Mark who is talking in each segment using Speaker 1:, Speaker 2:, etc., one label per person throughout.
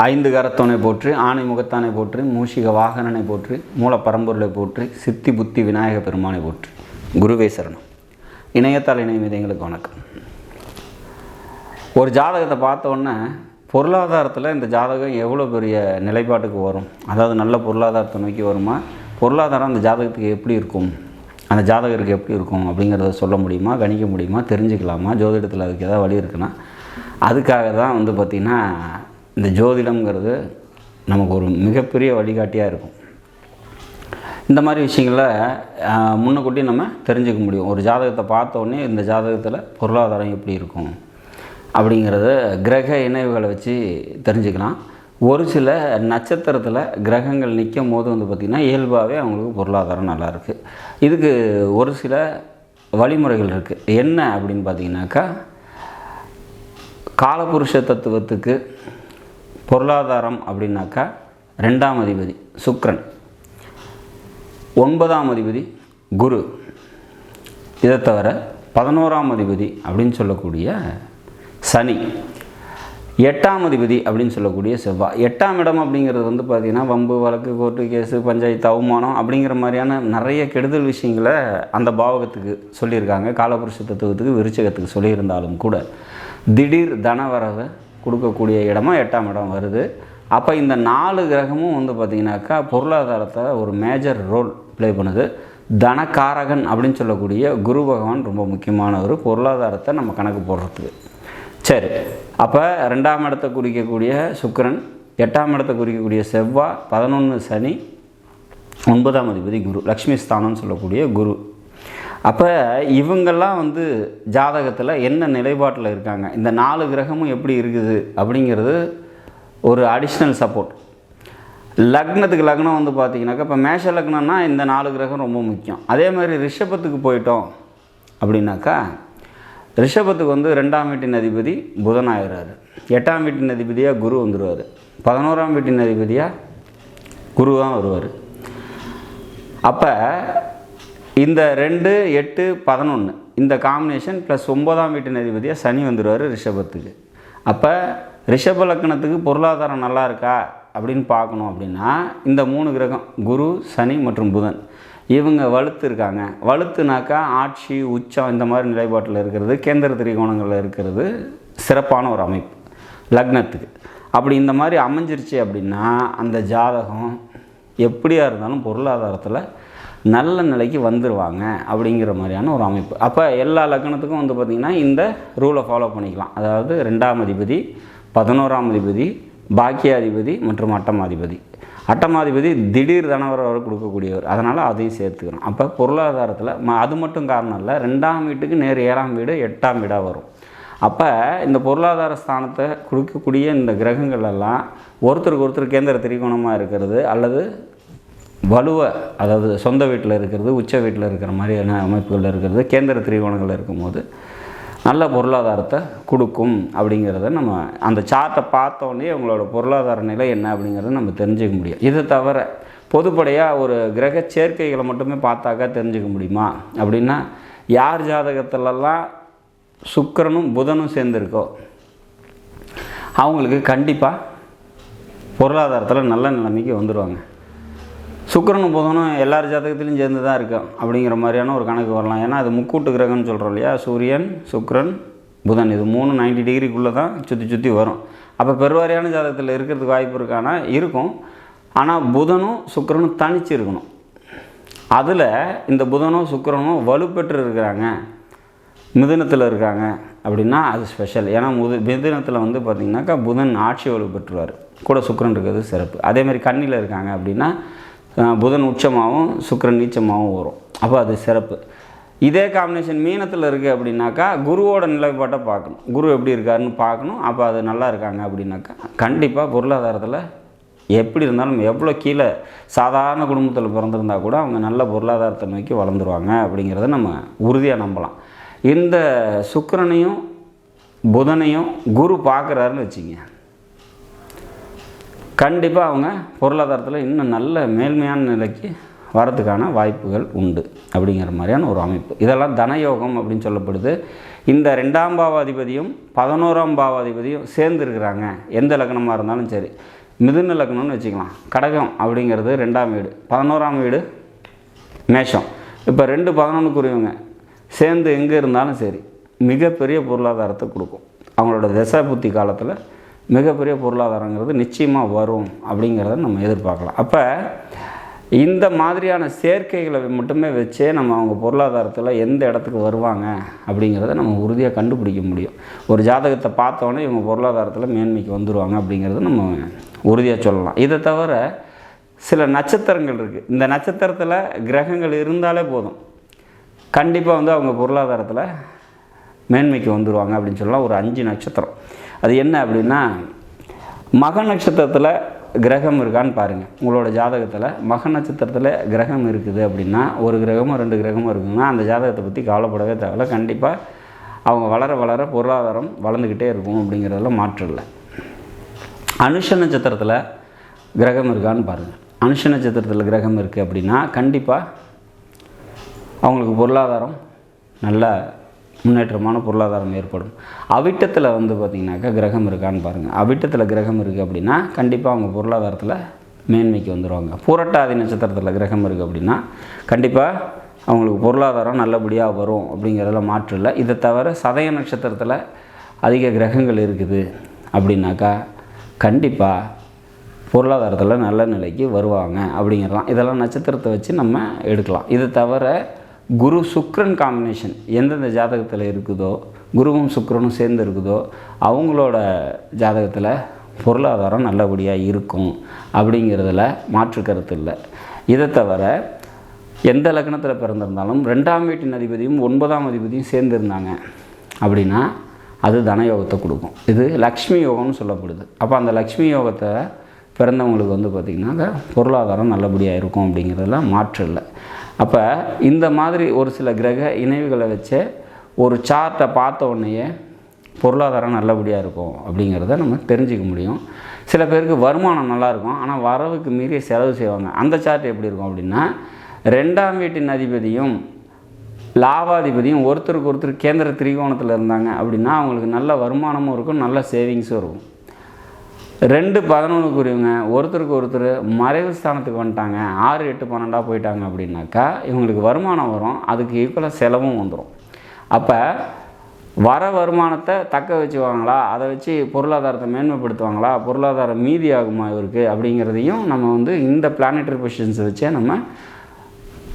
Speaker 1: ஐந்து கரத்தோனை போற்றி, ஆணை முகத்தானை போற்றி, மூஷிக வாகனனை போற்றி, மூல பரம்பொருளை போற்றி, சித்தி புத்தி விநாயக பெருமானை போற்றி. குருவே சரணம். இணையத்தால் இணையமீது எங்களுக்கு வணக்கம். ஒரு ஜாதகத்தை பார்த்தோன்னே பொருளாதாரத்தில் இந்த ஜாதகம் எவ்வளோ பெரிய நிலைப்பாட்டுக்கு வரும், அதாவது நல்ல பொருளாதாரத்தை நோக்கி வருமா, பொருளாதாரம் அந்த ஜாதகத்துக்கு எப்படி இருக்கும், அந்த ஜாதகருக்கு எப்படி இருக்கும் அப்படிங்கிறத சொல்ல முடியுமா, கணிக்க முடியுமா, தெரிஞ்சுக்கலாமா, ஜோதிடத்தில் அதுக்கு ஏதாவது வழி இருக்குன்னா, அதுக்காக தான் பார்த்திங்கன்னா இந்த ஜோதிடம்ங்கிறது நமக்கு ஒரு மிகப்பெரிய வழிகாட்டியாக இருக்கும். இந்த மாதிரி விஷயங்களில் முன்னக்கூட்டி நம்ம தெரிஞ்சுக்க முடியும். ஒரு ஜாதகத்தை பார்த்தோன்னே இந்த ஜாதகத்தில் பொருளாதாரம் எப்படி இருக்கும் அப்படிங்கிறத கிரக இணைவுகளை வச்சு தெரிஞ்சுக்கலாம். ஒரு சில நட்சத்திரத்தில் கிரகங்கள் நிற்கும் போது பார்த்திங்கன்னா இயல்பாகவே அவங்களுக்கு பொருளாதாரம் நல்லாயிருக்கு. இதுக்கு ஒரு சில வழிமுறைகள் இருக்குது. என்ன அப்படின்னு பார்த்திங்கனாக்கா, காலபுருஷ தத்துவத்துக்கு பொருளாதாரம் அப்படின்னாக்கா 2ஆம் அதிபதி சுக்கிரன், 9ஆம் அதிபதி குரு, இதை தவிர 11ஆம் அதிபதி அப்படின்னு சொல்லக்கூடிய சனி, 8ஆம் அதிபதி அப்படின்னு சொல்லக்கூடிய செவ்வாய். 8ஆம் இடம் அப்படிங்கிறது பார்த்திங்கன்னா வம்பு, வழக்கு, கோர்ட்டு கேஸு, பஞ்சாயத்து, அவமானம் அப்படிங்கிற மாதிரியான நிறைய கெடுதல் விஷயங்களை அந்த பாவகத்துக்கு சொல்லியிருக்காங்க. காலபுருஷ தத்துவத்துக்கு விருச்சிகத்துக்கு சொல்லியிருந்தாலும் கூட திடீர் தனவரவை கொடுக்கக்கூடிய இடமா 8ஆம் இடம் வருது. அப்போ இந்த 4 கிரகமும் பார்த்திங்கனாக்கா பொருளாதாரத்தை ஒரு மேஜர் ரோல் ப்ளே பண்ணுது. தனக்காரகன் அப்படின்னு சொல்லக்கூடிய குரு பகவான் ரொம்ப முக்கியமானவர் பொருளாதாரத்தை நம்ம கணக்கு போடுறதுக்கு. சரி, அப்போ 2ஆம் இடத்தை குறிக்கக்கூடிய சுக்கிரன், 8ஆம் இடத்தை குறிக்கக்கூடிய செவ்வாய், 11 சனி, 9ஆம் அதிபதி குரு, லக்ஷ்மி ஸ்தானம்னு சொல்லக்கூடிய குரு. அப்போ இவங்கெல்லாம் ஜாதகத்தில் என்ன நிலைப்பாட்டில் இருக்காங்க, இந்த 4 கிரகமும் எப்படி இருக்குது அப்படிங்கிறது ஒரு அடிஷ்னல் சப்போர்ட். லக்னத்துக்கு லக்னம் பார்த்திங்கனாக்கா, இப்போ மேஷ லக்னம்னா இந்த 4 கிரகம் ரொம்ப முக்கியம். அதே மாதிரி ரிஷபத்துக்கு போயிட்டோம் அப்படின்னாக்கா, ரிஷபத்துக்கு 2ஆம் வீட்டின் அதிபதி புதன் ஆகிறாரு, 8ஆம் வீட்டின் அதிபதியாக குரு வந்துடுவார், 11ஆம் வீட்டின் அதிபதியாக குரு தான் வருவார். அப்போ இந்த 2, 8, 11 இந்த காம்பினேஷன் ப்ளஸ் 9ஆம் வீட்டின் அதிபதியாக சனி வந்துடுவார் ரிஷபத்துக்கு. அப்போ ரிஷப லக்னத்துக்கு பொருளாதாரம் நல்லா இருக்கா அப்படின்னு பார்க்கணும் அப்படின்னா இந்த 3 கிரகம் குரு, சனி மற்றும் புதன் இவங்க வலுத்து இருக்காங்க. வலுத்துனாக்கா ஆட்சி, உச்சம் இந்த மாதிரி நிலைப்பாட்டில் இருக்கிறது, கேந்திர திரிகோணங்களில் இருக்கிறது சிறப்பான ஒரு அமைப்பு லக்னத்துக்கு. அப்படி இந்த மாதிரி அமைஞ்சிருச்சு அப்படின்னா அந்த ஜாதகம் எப்படியாக இருந்தாலும் பொருளாதாரத்தில் நல்ல நிலைக்கு வந்துடுவாங்க அப்படிங்கிற மாதிரியான ஒரு அமைப்பு. அப்போ எல்லா லக்னத்துக்கும் பார்த்திங்கன்னா இந்த ரூலை ஃபாலோ பண்ணிக்கலாம். அதாவது 2ஆம் அதிபதி, 11ஆம் அதிபதி, பாக்கியாதிபதி மற்றும் அட்டமாதிபதி. அட்டமாதிபதி திடீர் தனவரவை கொடுக்கக்கூடியவர், அதனால் அதையும் சேர்த்துக்கிறோம். அப்போ பொருளாதாரத்தில் அது மட்டும் காரணம் இல்லை, 2ஆம் வீட்டுக்கு நேர் 7ஆம் வீடு 8ஆம் வீடாக வரும். அப்போ இந்த பொருளாதார ஸ்தானத்தை கொடுக்கக்கூடிய இந்த கிரகங்கள் எல்லாம் ஒருத்தருக்கு ஒருத்தர் கேந்திர திரிகோணமாக இருக்கிறது அல்லது வலுவை, அதாவது சொந்த வீட்டில் இருக்கிறது, உச்ச வீட்டில் இருக்கிற மாதிரியான அமைப்புகளில் இருக்கிறது, கேந்திர திரிகோணங்கள் இருக்கும்போது நல்ல பொருளாதாரத்தை கொடுக்கும் அப்படிங்கிறத நம்ம அந்த சார்ட்டை பார்த்தோன்னே உங்களோட பொருளாதார நிலை என்ன அப்படிங்கிறத நம்ம தெரிஞ்சுக்க முடியும். இதை தவிர பொதுப்படையாக ஒரு கிரக சேர்க்கைகளை மட்டுமே பார்த்தாக்கா தெரிஞ்சுக்க முடியுமா அப்படின்னா, யார் ஜாதகத்திலலாம் சுக்கிரனும் புதனும் சேர்ந்துருக்கோ அவங்களுக்கு கண்டிப்பாக பொருளாதாரத்தில் நல்ல நிலைமைக்கு வந்துடுவாங்க. சுக்கிரனும் புதனும் எல்லார் ஜாதகத்திலையும் சேர்ந்து தான் இருக்கும் அப்படிங்கிற மாதிரியான ஒரு கணக்கு வரலாம். ஏன்னா அது முக்கூட்டு கிரகம்னு சொல்கிறோம் இல்லையா, சூரியன், சுக்கிரன், புதன், இது 3 90 டிகிரிக்குள்ளே தான் சுற்றி வரும். அப்போ பெருவாரியான ஜாதகத்தில் இருக்கிறதுக்கு வாய்ப்பு இருக்கானா இருக்கும். ஆனால் புதனும் சுக்கிரனும் தனிச்சு இருக்கணும். அதில் இந்த புதனும் சுக்கிரனும் வலுப்பெற்று இருக்கிறாங்க, மிதுனத்தில் இருக்காங்க அப்படின்னா அது ஸ்பெஷல். ஏன்னா மிதுனத்தில் பார்த்திங்கனாக்கா புதன் ஆட்சி வலுப்பெற்றுவார், கூட சுக்கிரன் இருக்கிறது சிறப்பு. அதேமாதிரி கன்னியில் இருக்காங்க அப்படின்னா புதன் உச்சமாகவும் சுக்கிரன் நீச்சமாகவும் வரும். அப்போ அது சிறப்பு. இதே காம்பினேஷன் மீனத்தில் இருக்குது அப்படின்னாக்கா குருவோட நிலைப்பாட்டை பார்க்கணும், குரு எப்படி இருக்காருன்னு பார்க்கணும். அப்போ அது நல்லா இருக்காங்க அப்படின்னாக்கா கண்டிப்பாக பொருளாதாரத்தில் எப்படி இருந்தாலும் எவ்வளோ கீழே சாதாரண குடும்பத்தில் பிறந்திருந்தால் கூட அவங்க நல்ல பொருளாதாரத்தை நோக்கி வளர்ந்துருவாங்க அப்படிங்கிறத நம்ம உறுதியாக நம்பலாம். இந்த சுக்கிரனையும் புதனையும் குரு பார்க்குறாருன்னு வச்சுங்க, கண்டிப்பாக அவங்க பொருளாதாரத்தில் இன்னும் நல்ல மேல்மையான நிலைக்கு வரதுக்கான வாய்ப்புகள் உண்டு அப்படிங்கிற மாதிரியான ஒரு அமைப்பு. இதெல்லாம் தனயோகம் அப்படின்னு சொல்லப்படுது. இந்த 2ஆம் பாவாதிபதியும் 11ஆம் பாவாதிபதியும் சேர்ந்து இருக்கிறாங்க. எந்த லக்னமாக இருந்தாலும் சரி, மிதுன லக்னம்னு வச்சுக்கலாம். கடகம் அப்படிங்கிறது 2ஆம் வீடு, 11ஆம் வீடு மேஷம். இப்போ 2 11க்குரியவங்க சேர்ந்து எங்கே இருந்தாலும் சரி மிகப்பெரிய பொருளாதாரத்தை கொடுக்கும். அவங்களோட தசை புத்தி காலத்தில் மிகப்பெரிய பொருளாதாரங்கிறது நிச்சயமாக வரும் அப்படிங்கிறத நம்ம எதிர்பார்க்கலாம். அப்போ இந்த மாதிரியான சேர்க்கைகளை மட்டுமே வச்சே நம்ம அவங்க பொருளாதாரத்தில் எந்த இடத்துக்கு வருவாங்க அப்படிங்கிறத நம்ம உறுதியாக கண்டுபிடிக்க முடியும். ஒரு ஜாதகத்தை பார்த்தோன்னே இவங்க பொருளாதாரத்தில் மேன்மைக்கு வந்துடுவாங்க அப்படிங்கிறத நம்ம உறுதியாக சொல்லலாம். இதை தவிர சில நட்சத்திரங்கள் இருக்குது. இந்த நட்சத்திரத்தில் கிரகங்கள் இருந்தாலே போதும், கண்டிப்பாக வந்து அவங்க பொருளாதாரத்தில் மேன்மைக்கு வந்துடுவாங்க அப்படின்னு சொல்லலாம். ஒரு 5 நட்சத்திரம். அது என்ன அப்படின்னா, மக நட்சத்திரத்தில் கிரகம் இருக்கான்னு பாருங்கள். உங்களோட ஜாதகத்தில் மக நட்சத்திரத்தில் கிரகம் இருக்குது அப்படின்னா, ஒரு கிரகமோ 2 கிரகமோ இருக்குதுன்னா அந்த ஜாதகத்தை பற்றி கவலைப்படவே தேவையில்ல. கண்டிப்பாக அவங்க வளர வளர பொருளாதாரம் வளர்ந்துக்கிட்டே இருக்கும் அப்படிங்கிறதுல மாற்றம் இல்லை. அனுஷ நட்சத்திரத்தில் கிரகம் இருக்கான்னு பாருங்கள். அனுஷ நட்சத்திரத்தில் கிரகம் இருக்குது அப்படின்னா கண்டிப்பாக அவங்களுக்கு பொருளாதாரம் நல்ல முன்னேற்றமான பொருளாதாரம் ஏற்படும். அவிட்டத்தில் வந்து பார்த்திங்கனாக்கா கிரகம் இருக்கான்னு பாருங்கள். அவிட்டத்தில் கிரகம் இருக்குது அப்படின்னா கண்டிப்பாக அவங்க பொருளாதாரத்தில் மேன்மைக்கு வந்துடுவாங்க. பூரட்டாதி நட்சத்திரத்தில் கிரகம் இருக்குது அப்படின்னா கண்டிப்பாக அவங்களுக்கு பொருளாதாரம் நல்லபடியாக வரும் அப்படிங்கிறதுல மாற்றம் இல்லை. இதை தவிர சதய நட்சத்திரத்தில் அதிக கிரகங்கள் இருக்குது அப்படின்னாக்கா கண்டிப்பாக பொருளாதாரத்தில் நல்ல நிலைக்கு வருவாங்க அப்படிங்கிறலாம். இதெல்லாம் நட்சத்திரத்தை வச்சு நம்ம எடுக்கலாம். இதை தவிர குரு சுக்கிரன் காம்பினேஷன் எந்தெந்த ஜாதகத்தில் இருக்குதோ, குருவும் சுக்கிரனும் சேர்ந்து இருக்குதோ அவங்களோட ஜாதகத்தில் பொருளாதாரம் நல்லபடியாக இருக்கும் அப்படிங்கிறதுல மாற்று கருத்து இல்லை. இதை தவிர எந்த லக்னத்தில் பிறந்திருந்தாலும் 2ஆம் வீட்டின் அதிபதியும் 9ஆம் அதிபதியும் சேர்ந்துருந்தாங்க அப்படின்னா அது தனயோகத்தை கொடுக்கும். இது லக்ஷ்மி யோகம்னு சொல்லப்படுது. அப்போ அந்த லக்ஷ்மி யோகத்தை பிறந்தவங்களுக்கு வந்து பார்த்திங்கனாக்கா பொருளாதாரம் நல்லபடியாக இருக்கும் அப்படிங்கிறதுல மாற்றம் இல்லை. அப்போ இந்த மாதிரி ஒரு சில கிரக இணைவுகளை வச்சு ஒரு சார்ட்டை பார்த்த உடனேயே பொருளாதாரம் நல்லபடியாக இருக்கும் அப்படிங்கிறத நம்ம தெரிஞ்சிக்க முடியும். சில பேருக்கு வருமானம் நல்லாயிருக்கும், ஆனால் வரவுக்கு மீறிய செலவு செய்வாங்க. அந்த சார்ட் எப்படி இருக்கும் அப்படின்னா, 2ஆம் வீட்டின் அதிபதியும் லாபாதிபதியும் ஒருத்தருக்கு ஒருத்தர் கேந்திர திரிகோணத்தில் இருந்தாங்க அப்படின்னா அவங்களுக்கு நல்ல வருமானமும் இருக்கும், நல்ல சேவிங்ஸும் இருக்கும். 2 11க்குரியவங்க ஒருத்தருக்கு ஒருத்தர் மறைவு ஸ்தானத்துக்கு வந்துட்டாங்க, 6 8 12 போயிட்டாங்க அப்படின்னாக்கா இவங்களுக்கு வருமானம் வரும், அதுக்கு ஈக்குவலாக செலவும் வந்துடும். அப்போ வர வருமானத்தை தக்க வச்சுவாங்களா, அதை வச்சு பொருளாதாரத்தை மேன்மைப்படுத்துவாங்களா, பொருளாதாரம் மீதி ஆகுமா இவருக்கு அப்படிங்கிறதையும் நம்ம வந்து இந்த பிளானட்டரி பொசிஷன்ஸை வச்சே நம்ம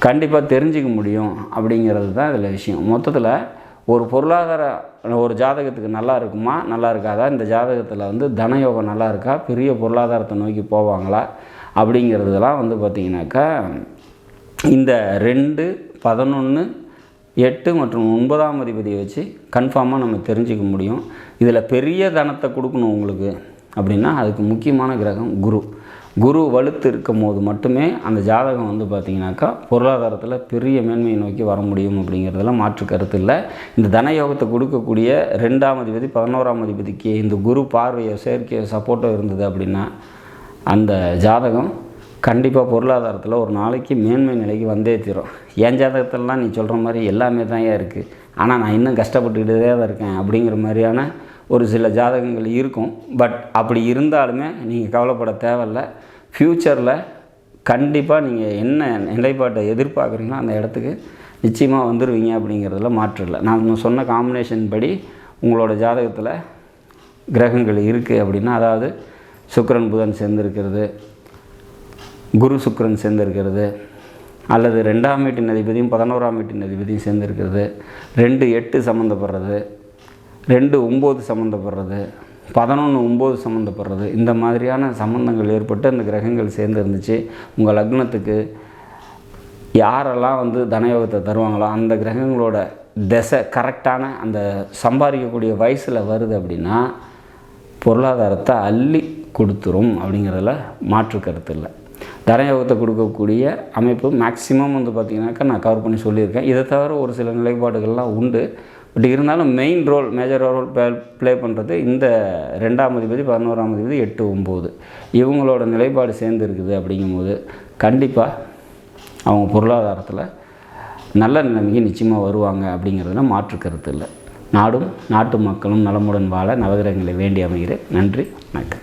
Speaker 1: கண்டிப்பாக தெரிஞ்சிக்க முடியும் அப்படிங்கிறது தான் இதில் விஷயம். மொத்தத்தில் ஒரு பொருளாதார ஒரு ஜாதகத்துக்கு நல்லா இருக்குமா நல்லா இருக்காதா, இந்த ஜாதகத்தில் வந்து தனயோகம் நல்லா இருக்கா, பெரிய பொருளாதாரத்தை நோக்கி போவாங்களா அப்படிங்கிறதுலாம் வந்து பார்த்திங்கனாக்கா இந்த 2 11 8 மற்றும் 9ஆம் அதிபதியை வச்சு கன்ஃபார்மாக நம்ம தெரிஞ்சிக்க முடியும். இதில் பெரிய தனத்தை கொடுக்கணும் உங்களுக்கு அப்படின்னா அதுக்கு முக்கியமான கிரகம் குரு. குரு வலுத்து இருக்கும் போது மட்டுமே அந்த ஜாதகம் வந்து பார்த்திங்கனாக்கா பொருளாதாரத்தில் பெரிய மேன்மையை நோக்கி வர முடியும் அப்படிங்கிறதெல்லாம் மாற்று கருத்து இல்லை. இந்த தனயோகத்தை கொடுக்கக்கூடிய 2ஆம் அதிபதி 11ஆம் அதிபதிக்கு இந்த குரு பார்வையோ செயற்கையோ சப்போர்ட்டோ இருந்தது அப்படின்னா அந்த ஜாதகம் கண்டிப்பாக பொருளாதாரத்தில் ஒரு நாளைக்கு மேன்மை நிலைக்கு வந்தே தீரும். என் ஜாதகத்திலலாம் நீ சொல்கிற மாதிரி எல்லாமே தான் இருக்குது, ஆனால் நான் இன்னும் கஷ்டப்பட்டுக்கிட்டே தான் இருக்கேன் அப்படிங்கிற மாதிரியான ஒரு சில ஜாதகங்கள் இருக்கும். பட் அப்படி இருந்தாலுமே நீங்கள் கவலைப்பட தேவையில்லை. ஃப்யூச்சரில் கண்டிப்பாக நீங்கள் என்ன நிலைப்பாட்டை எதிர்பார்க்குறீங்களோ அந்த இடத்துக்கு நிச்சயமாக வந்துடுவீங்க அப்படிங்கிறதுல மாற்றம் இல்லை. நான் சொன்ன காம்பினேஷன் படி உங்களோட ஜாதகத்தில் கிரகங்கள் இருக்குது அப்படின்னா, அதாவது சுக்கிரன் புதன் சேர்ந்துருக்கிறது, குரு சுக்கிரன் சேர்ந்துருக்கிறது, அல்லது 2ஆம் வீட்டின் அதிபதியும் 11ஆம் வீட்டின் அதிபதியும் சேர்ந்துருக்கிறது, 2 8 சம்மந்தப்படுறது, 2 9 சம்மந்தப்படுறது, 11 9 சம்மந்தப்படுறது, இந்த மாதிரியான சம்மந்தங்கள் ஏற்பட்டு அந்த கிரகங்கள் சேர்ந்து இருந்துச்சு. உங்கள் லக்னத்துக்கு யாரெல்லாம் வந்து தனயோகத்தை தருவாங்களோ அந்த கிரகங்களோட திசை கரெக்டான அந்த சம்பாதிக்கக்கூடிய வயசில் வருது அப்படின்னா பொருளாதாரத்தை அள்ளி கொடுத்துரும் அப்படிங்கிறதுல மாற்று கருத்து இல்லை. தனயோகத்தை கொடுக்கக்கூடிய அமைப்பு மேக்ஸிமம் வந்து பார்த்திங்கனாக்கா நான் கவர் பண்ணி சொல்லியிருக்கேன். இதை தவிர ஒரு சில நிலைப்பாடுகள்லாம் உண்டு. பட் இருந்தாலும் main role major role play பண்ணுறது இந்த 2ஆம் அதிபதி 11ஆம் அதிபதி 8 9 இவங்களோட நிலைப்பாடு சேர்ந்து இருக்குது. அப்படிங்கும்போது கண்டிப்பாக அவங்க பொருளாதாரத்தில் நல்ல நிலைமைக்கு நிச்சயமாக வருவாங்க அப்படிங்கிறதுல மாற்று கருத்து இல்லை. நாடும் நாட்டு மக்களும் நலமுடன் வாழ நவகிரகங்களை வேண்டி அமைகிறேன். நன்றி, வணக்கம்.